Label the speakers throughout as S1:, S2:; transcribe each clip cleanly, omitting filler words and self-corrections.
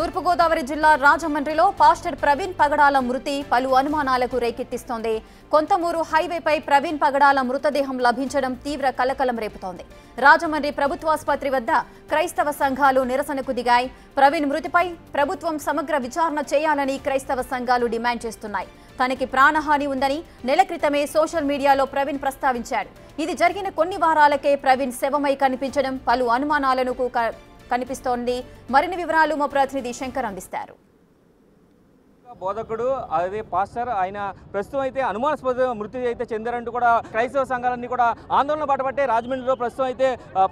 S1: తూర్పుగోదావరి జిల్లా రాజమండ్రిలో పాస్టర్ ప్రవీణ్ పగడాల మృతి పలు అనుమానాలకు రేకెత్తిస్తోంది. కొంతమూరు హైవేపై ప్రవీణ్ పగడాల మృతదేహం లభించడం తీవ్ర కలకలం రేపుతోంది. రాజమండ్రి ప్రభుత్వాసుపత్రి వద్ద క్రైస్తవ సంఘాలు నిరసనకు దిగాయి. ప్రవీణ్ మృతిపై ప్రభుత్వం సమగ్ర విచారణ చేయాలని క్రైస్తవ సంఘాలు డిమాండ్ చేస్తున్నాయి. తనకి ప్రాణహాని ఉందని నెల క్రితమే సోషల్ మీడియాలో ప్రవీణ్ ప్రస్తావించాడు. ఇది జరిగిన కొన్ని వారాలకే ప్రవీణ్ శవమై కనిపించడం పలు అనుమానాలను కనిపిస్తోంది. మరిన్ని వివరాలు మా ప్రతినిధి శంకర్ అందిస్తారు.
S2: బోధకుడు అదే పాస్టర్ ఆయన ప్రస్తుతం అయితే అనుమానాస్పద మృతి అయితే చెందారంటూ కూడా క్రైస్తవ సంఘాలన్నీ కూడా ఆందోళన బాటపట్టే రాజమండ్రిలో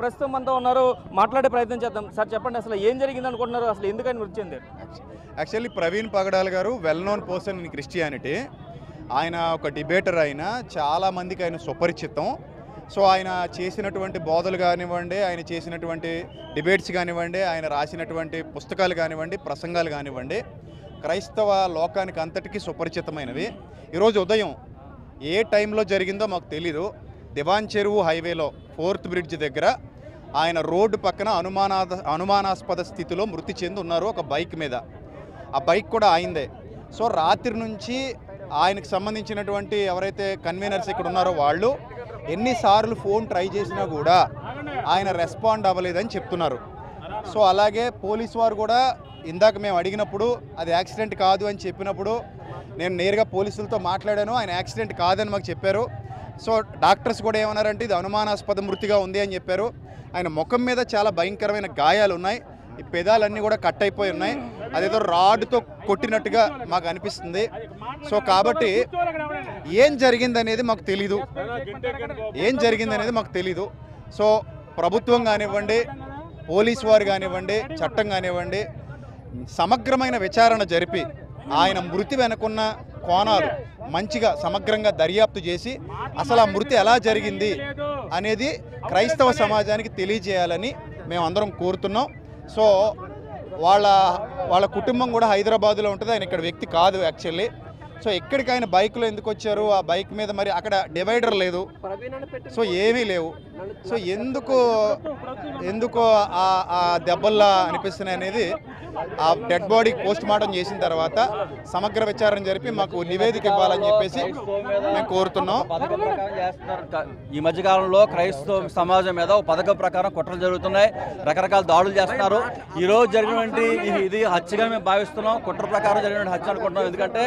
S2: ప్రస్తుతం మనతో ఉన్నారు. మాట్లాడే ప్రయత్నం చేద్దాం. సార్ చెప్పండి, అసలు ఏం జరిగింది అనుకుంటున్నారు? అసలు ఎందుకని మృతి చెందారు?
S3: యాక్చువల్లీ ప్రవీణ్ పగడాల్ గారు well known person in Christianity. ఆయన ఒక డిబేటర్, ఆయన చాలామందికి ఆయన సుపరిచితం. సో ఆయన చేసినటువంటి బోధలు కానివ్వండి, ఆయన చేసినటువంటి డిబేట్స్ కానివ్వండి, ఆయన రాసినటువంటి పుస్తకాలు కానివ్వండి, ప్రసంగాలు కానివ్వండి, క్రైస్తవ లోకానికి అంతటికీ సుపరిచితమైనవి. ఈరోజు ఉదయం ఏ టైంలో జరిగిందో మాకు తెలీదు. దివాన్ చెరువు హైవేలో 4th బ్రిడ్జ్ దగ్గర ఆయన రోడ్డు పక్కన అనుమానాస్పద స్థితిలో మృతి చెంది ఉన్నారు ఒక బైక్ మీద. ఆ బైక్ కూడా ఆయిందే. సో రాత్రి నుంచి ఆయనకు సంబంధించినటువంటి ఎవరైతే కన్వీనర్స్ ఇక్కడ ఉన్నారో వాళ్ళు ఎన్నిసార్లు ఫోన్ ట్రై చేసినా కూడా ఆయన రెస్పాండ్ అవ్వలేదని చెప్తున్నారు. సో అలాగే పోలీసు వారు కూడా ఇందాక మేము అడిగినప్పుడు అది యాక్సిడెంట్ కాదు అని చెప్పినప్పుడు నేను నేరుగా పోలీసులతో మాట్లాడాను. ఆయన యాక్సిడెంట్ కాదని మాకు చెప్పారు. సో డాక్టర్స్ కూడా ఏమన్నారంటే ఇది అనుమానాస్పద మృతిగా ఉంది అని చెప్పారు. ఆయన ముఖం మీద చాలా భయంకరమైన గాయాలు ఉన్నాయి. ఈ పెదాలన్నీ కూడా కట్ అయిపోయి ఉన్నాయి. అదేదో రాడ్తో కొట్టినట్టుగా మాకు అనిపిస్తుంది. సో కాబట్టి ఏం జరిగిందనేది మాకు తెలీదు. సో ప్రభుత్వం కానివ్వండి, పోలీసు వారు కానివ్వండి, చట్టం కానివ్వండి, సమగ్రమైన విచారణ జరిపి ఆయన మృతి వెనుకున్న కోణాలు మంచిగా సమగ్రంగా దర్యాప్తు చేసి అసలు ఆ మృతి ఎలా జరిగింది అనేది క్రైస్తవ సమాజానికి తెలియజేయాలని మేమందరం కోరుతున్నాం. సో వాళ్ళ కుటుంబం కూడా హైదరాబాద్లో ఉంటుంది. ఆయన ఇక్కడ వ్యక్తి కాదు యాక్చువల్లీ. సో ఎక్కడికి ఆయన బైక్లో ఎందుకు వచ్చారు? ఆ బైక్ మీద మరి అక్కడ డివైడర్ లేదు, సో ఏమీ లేవు. సో ఎందుకు ఆ దెబ్బల్లా అనిపిస్తున్నాయి అనేది ఆ డెడ్ బాడీ పోస్ట్ మార్టం చేసిన తర్వాత సమగ్ర విచారణ జరిపి మాకు నివేదిక ఇవ్వాలని చెప్పేసి మేము కోరుతున్నాం.
S4: ఈ మధ్యకాలంలో క్రైస్తవ సమాజం మీద పథకం ప్రకారం కుట్రలు జరుగుతున్నాయి, రకరకాల దాడులు చేస్తున్నారు. ఈ రోజు జరిగినటువంటి ఇది హత్యగా మేము భావిస్తున్నాం, కుట్ర ప్రకారం జరిగిన హత్య అనుకుంటున్నాం. ఎందుకంటే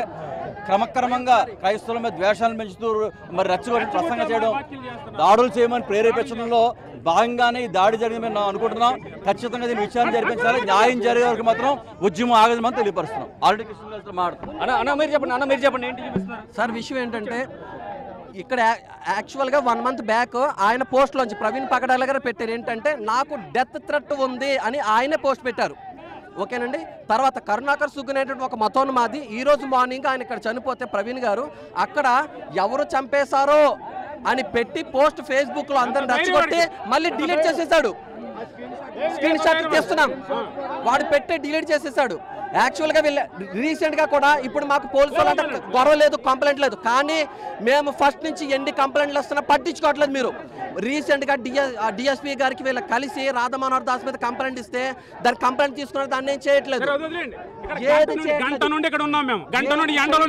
S4: క్రమక్రమంగా క్రైస్తవుల మీద ద్వేషాలను పెంచుతూ మరి రెచ్చగొట్టి ప్రసంగం చేయడం, దాడులు చేయమని ప్రేరేపించడంలో భాగంగానే ఈ దాడి జరిగిందని మేము అనుకుంటున్నాం. ఖచ్చితంగా దీన్ని విచారణ జరిపించాలి. న్యాయం జరిగే వరకు మాత్రం ఉద్యమం ఆగదని తెలియపరుస్తున్నాం. ఆల్రెడీ
S2: మీరు చెప్పండి ఏంటి
S5: సార్? విషయం ఏంటంటే ఇక్కడ యాక్చువల్గా 1 month బ్యాక్ ఆయన పోస్ట్లోంచి ప్రవీణ్ పగడాల గారు పెట్టారు ఏంటంటే నాకు డెత్ థ్రెట్ ఉంది అని ఆయనే పోస్ట్ పెట్టారు. ఓకేనండి. తర్వాత కరుణాకర్ సుగ్ అనేటువంటి ఒక మతోన్మాది ఈరోజు మార్నింగ్ ఆయన ఇక్కడ చనిపోతే ప్రవీణ్ గారు అక్కడ ఎవరు చంపేశారో అని పెట్టి పోస్ట్ ఫేస్బుక్లో అందరిని రెచ్చగొట్టి మళ్ళీ డిలీట్ చేసేసాడు. స్క్రీన్ షాట్ తీస్తున్నాం, వాడు పెట్టి డిలీట్ చేసేసాడు. యాక్చువల్గా వీళ్ళు రీసెంట్గా కూడా ఇప్పుడు మాకు పోలీసు వాళ్ళంటే గొడవ లేదు, కంప్లైంట్ లేదు, కానీ మేము ఫస్ట్ నుంచి ఎన్ని కంప్లైంట్లు వస్తున్నా పట్టించుకోవట్లేదు. మీరు రీసెంట్గా డిఎస్పీ గారికి వీళ్ళు కలిసి రాధా మనోహర్ దాస్ మీద కంప్లైంట్ ఇస్తే దాని కంప్లైంట్ తీసుకున్నారు, దాన్ని ఏం చేయట్లేదు.
S6: గంట నుండి ఇక్కడ ఉన్నాం మేము, గంట నుండి ఎండలో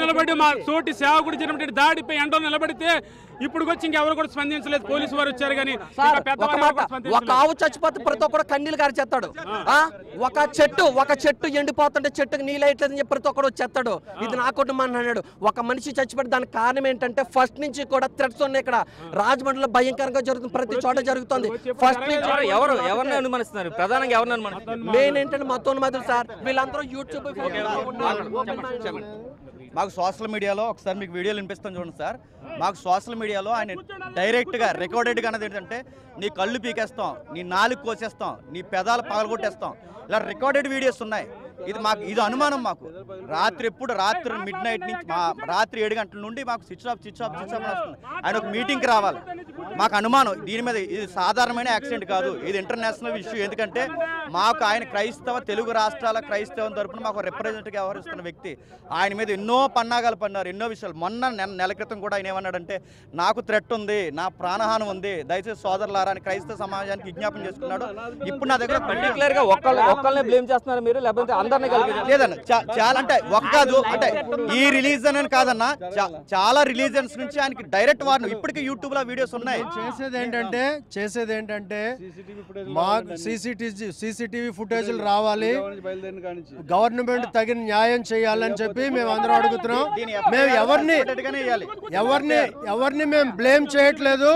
S6: నిలబడి మా తోటి సేవకుడు జరిగినటువంటి దాడిపై ఎండలో నిలబడితే ఇప్పుడు వచ్చి ఇంకెవరు కూడా స్పందించలేదు. పోలీసు వారు వచ్చారు కానీ
S5: ఒక ఆవు చచ్చిపోతే ప్రతి ఒక్కరు కన్నీళ్ళు గారి చేస్తాడు. ఒక చెట్టు ఎండిపోతుంటే చెట్టుకు నీళ్ళేయట్లేదని చెప్పి ప్రతి ఒక్కడు వచ్చేస్తాడు. ఇది నా కుటుంబం అన్నాడు. ఒక మనిషి చచ్చిపోతే దానికి కారణం ఏంటంటే ఫస్ట్ నుంచి కూడా థ్రెట్స్ ఉన్నాయి. ఇక్కడ రాజమండ్రిలో భయంకరంగా జరుగుతుంది, ప్రతి చోట జరుగుతుంది. ఫస్ట్ నుంచి
S2: ఎవరిని అనుమానిస్తున్నారు? ప్రధానంగా ఎవరిని అనుమానిస్తున్నారు?
S5: మెయిన్ ఏంటంటే మతోన్మాదులు సార్. వీళ్ళందరూ యూట్యూబ్
S4: మాకు సోషల్ మీడియాలో ఒకసారి మీకు వీడియోలు వినిపిస్తాను చూడండి సార్. మాకు సోషల్ మీడియాలో ఆయన డైరెక్ట్గా రికార్డెడ్గా అన్నది ఏంటంటే నీ కళ్ళు పీకేస్తాం, నీ నాలుగు కోసేస్తాం, నీ పెదాలు పగలగొట్టేస్తాం, ఇలా రికార్డెడ్ వీడియోస్ ఉన్నాయి. ఇది అనుమానం మాకు. రాత్రి మిడ్ నైట్ నుంచి రాత్రి 7 గంటల నుండి మాకు స్విచ్ ఆఫ్ అని వస్తుంది. ఆయన ఒక మీటింగ్కి రావాలి. మాకు అనుమానం దీని మీద. ఇది సాధారణమైన యాక్సిడెంట్ కాదు, ఇది ఇంటర్నేషనల్ ఇష్యూ. ఎందుకంటే మాకు ఆయన తెలుగు రాష్ట్రాల క్రైస్తవం తరపున మాకు రిప్రజెంటేటివ్గా వ్యవహరిస్తున్న వ్యక్తి. ఆయన మీద ఎన్నో పన్నాగాలు పన్నారు, ఎన్నో విషయాలు. మొన్న నెల క్రితం కూడా ఆయన ఏమన్నాడంటే నాకు థ్రెట్ ఉంది, నా ప్రాణహానం ఉంది, దయచేసి సోదరులారా అని క్రైస్తవ సమాజానికి విజ్ఞాపన చేసుకున్నాడు. ఇప్పుడు నా దగ్గర
S2: పర్టికులర్గా ఒక్కళ్ళనే బ్లేమ్ చేస్తున్నారు మీరు, లేకపోతే అందరినీ కలిపి?
S4: లేదన్న, చాలా అంటే ఒక్కదు అంటే ఈ రిలీజన్ అని కాదన్నా, చాలా రిలీజన్స్ నుంచి ఆయనకి డైరెక్ట్ వార్నింగ్. ఇప్పటికీ యూట్యూబ్ లో వీడియోస్ ఉన్నాయి.
S7: చేసేది ఏంటంటే మాకు సీసీటీవీ ఫుటేజ్లు రావాలి, గవర్నమెంట్ తగిన న్యాయం చేయాలని చెప్పి మేము అందరం అడుగుతున్నాం. మేము ఎవరిని మేము బ్లేమ్ చేయట్లేదు.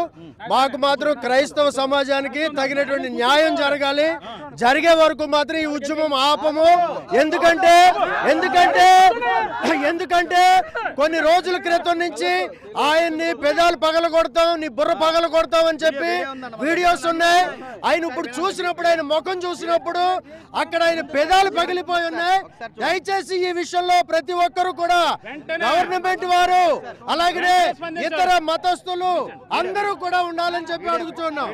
S7: మాకు మాత్రం క్రైస్తవ సమాజానికి తగినటువంటి న్యాయం జరగాలి. జరిగే వరకు మాత్రం ఈ ఉద్యమం ఆపము. ఎందుకంటే కొన్ని రోజుల క్రితం నుంచి ఆయన్ని పెదాలు పగల కొడతాం, నీ బుర్ర పగల కొడతాం అని చెప్పి వీడియోస్ ఉన్నాయి. ఆయన ఇప్పుడు చూసినప్పుడు, ఆయన ముఖం చూసినప్పుడు అక్కడ ఆయన పెదాలు పగిలిపోయి ఉన్నాయి. దయచేసి ఈ విషయంలో ప్రతి ఒక్కరు కూడా గవర్నమెంట్ వారు అలాగే ఇతర మతస్థులు అందరూ కూడా ఉండాలని చెప్పి అడుగుతున్నాం.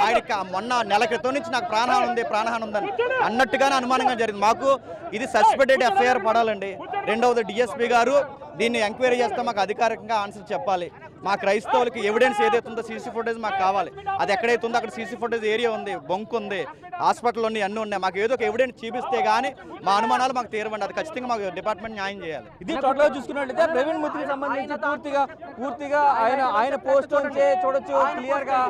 S4: ఆయనకి మొన్న నెల క్రితం నుంచి నాకు ప్రాణహానం ఉందని అన్నట్టుగానే అనుమానంగా జరిగింది. మాకు ఇది సస్పెండెడ్ ఎఫ్ఐఆర్ పడాలండి. రెండవది డిఎస్పీ గారు దీన్ని ఎంక్వైరీ చేస్తే మాకు అధికారికంగా ఆన్సర్ చెప్పాలి. మా క్రైస్తవులకి ఎవిడెన్స్ ఏదైతే ఉందో సీసీ ఫుటేజ్ మాకు కావాలి. అది ఎక్కడైతే ఉందో అక్కడ సీసీ ఫుటేజ్ ఏరియా ఉంది, బొంకు ఉంది, హాస్పిటల్ ఉంది, అన్నీ ఉన్నాయి. మాకు ఏదో ఒక ఎవిడెన్స్ చూపిస్తే కానీ మా అనుమానాలు మాకు తీరవండి. అది ఖచ్చితంగా మాకు డిపార్ట్మెంట్ న్యాయం చేయాలి.
S2: ఇది టోటల్గా చూసుకున్నట్లయితే ప్రవీణ్ మూర్తికి సంబంధించి పూర్తిగా ఆయన పోస్ట్ నుంచే చూడొచ్చు క్లియర్గా.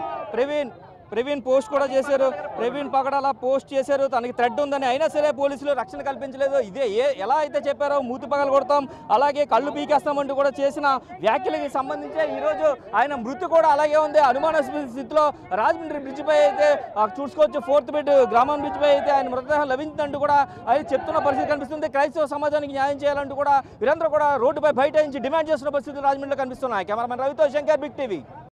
S2: ప్రవీణ్ పోస్ట్ కూడా చేశారు, ప్రవీణ్ పగడాల పోస్ట్ చేశారు, తనకి థ్రెడ్ ఉందని. అయినా సరే పోలీసులు రక్షణ కల్పించలేదు. ఇదే ఎలా అయితే చెప్పారో మూతి పగలు కొడతాం, అలాగే కళ్ళు పీకేస్తామంటూ కూడా చేసిన వ్యాఖ్యలకి సంబంధించి ఈరోజు ఆయన మృతి కూడా అలాగే ఉంది. అనుమానాస్పద స్థితిలో రాజమండ్రి బ్రిడ్జ్ పై అయితే చూసుకోవచ్చు, 4th బెడ్ గ్రామం బ్రిడ్జ్ పై అయితే ఆయన మృతదేహం లభించిందంటూ కూడా ఆయన చెప్తున్న పరిస్థితి కనిపిస్తుంది. క్రైస్తవ సమాజానికి న్యాయం చేయాలంటూ కూడా వీరందరూ కూడా రోడ్డుపై బైఠాయించి డిమాండ్ చేస్తున్న పరిస్థితులు రాజమండ్రిలో కనిపిస్తున్నాయి. కెమెరామెన్ రవితో శంకర్, బిగ్ టీవీ.